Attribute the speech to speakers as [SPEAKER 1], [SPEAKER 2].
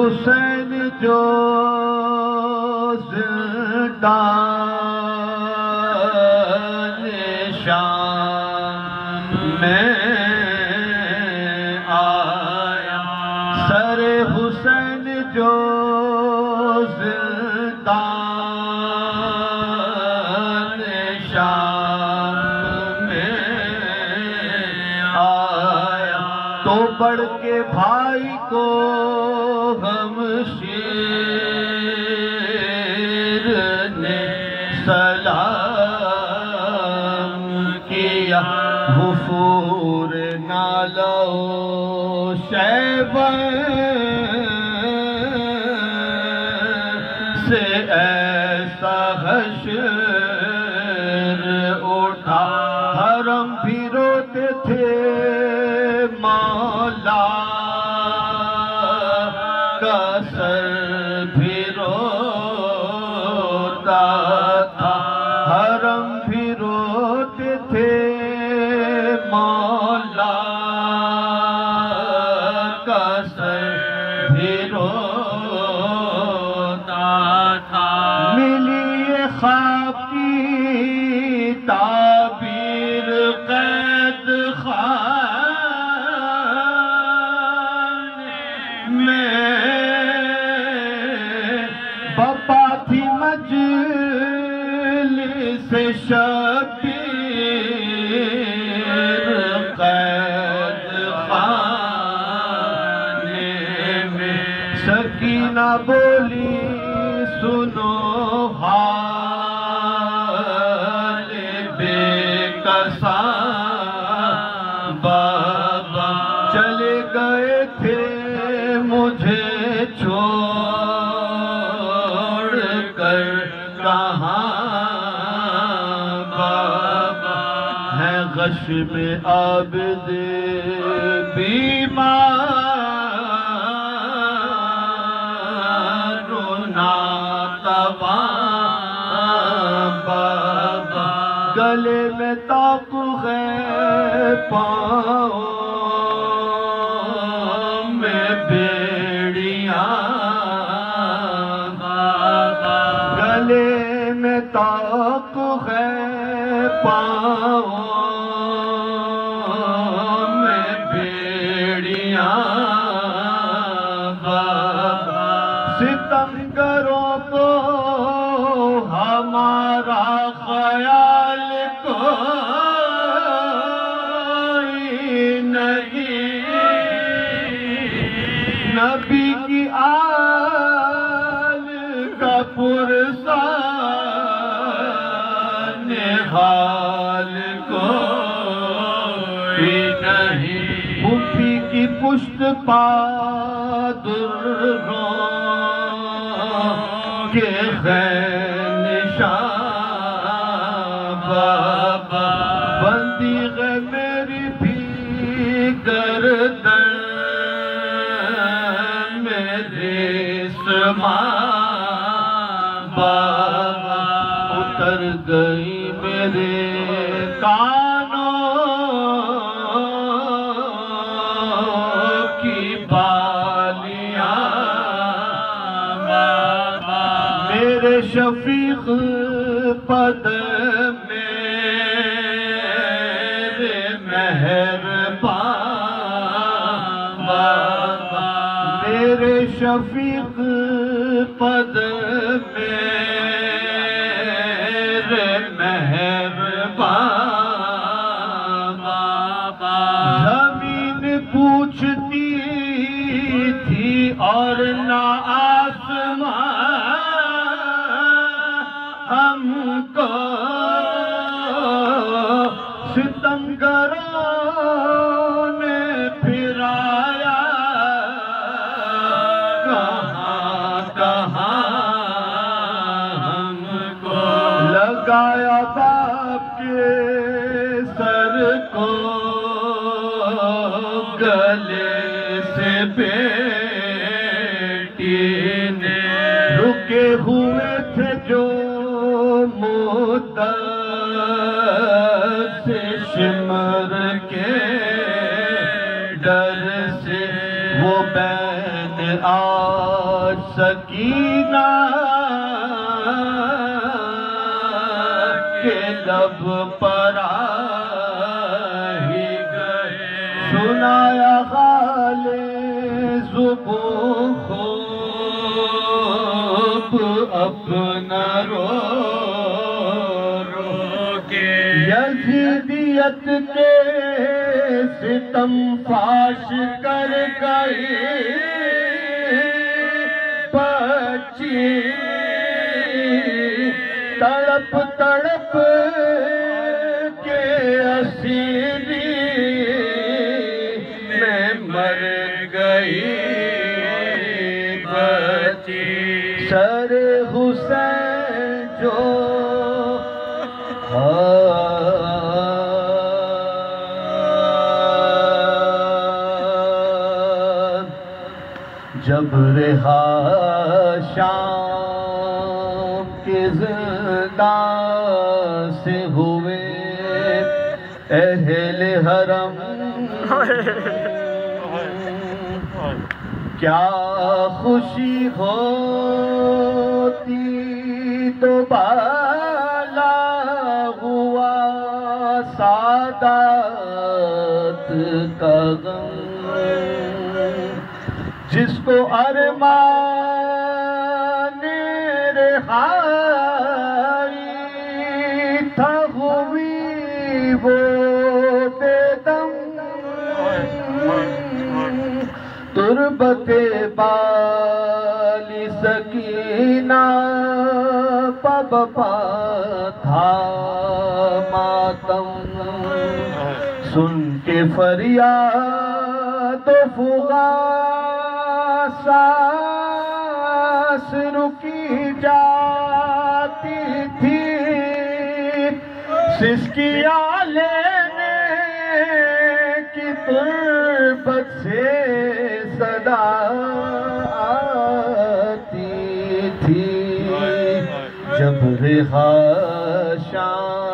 [SPEAKER 1] حسین جو زندان شام میں آیا، سر حسین جو زندان شام میں آیا، تو بڑھ کے بھائی کو ہم شیر نے سلام کیا، غفور نالو شیبہ سے ایسا حشر اٹھا، حرم بھی روتے تھے مولا کا سر بھی روتا تھا، حرم بھی روتے تھے مولا کا سر بھی روتا تھا، ملی خواب کی تعبیر قید خانے میں، بپا تھی مجلس شبیر قید خانے میں، سکینہ بولی سنو حال بے کساں، بابا چلے گئے تھے مجھے چھوڑ کر کہاں، بابا ہے غش میں عابد بیمار ناتوان، بابا گلے میں طاق ہے پاؤں میں بیڑیاں، بابا گلے میں طاق ہے پاؤں میں بیڑیاں، بابا ستمگروں کو ہمارا خیال کوئی نہیں، نبی کی آل کا پرسان حال کوئی نہیں، مفتی کی پشت پادروں کے خیر نشان، بابا بندی ہے میری بھی گردن میرے سامان، بابا اتر گئی میرے کانوں کی بالیاں، بابا میرے شفیق پد میرے مہربان، بابا میرے شفیق پد میرے مہربان، بابا زمین پوچھتی تھی اور نہ آسمان ہم کو، ستمگروں نے پھرایا کہاں کہاں ہم کو، لگایا باپ کے سر کو گلے سے بیٹی نے، رکے ہوئے تھے جو مدت سے شمر کے ڈر سے، وہ بین سکینہ کے لب پر آہی گئے سنایا حال زبوں خوب اپنا رو رو کے یزیدیت کے ستم فاش کر گئی بچی تڑپ تڑپ کے اسیری میں مر گئی بچی سر حسین جو جب رہا شام کے زندان سے ہوئے اہل حرم کیا خوشی ہوتی تو بالا ہوا سعادت کا غم جس کو ارمان رہائی تھا ہوئی وہ بے دم تربت بالی سکینہ پا تھا ماتم سن کے فریاد و فغان سانس رکی جاتی تھی سسکیاں لینے کی تربت سے صدا آتی تھی جب رہا شام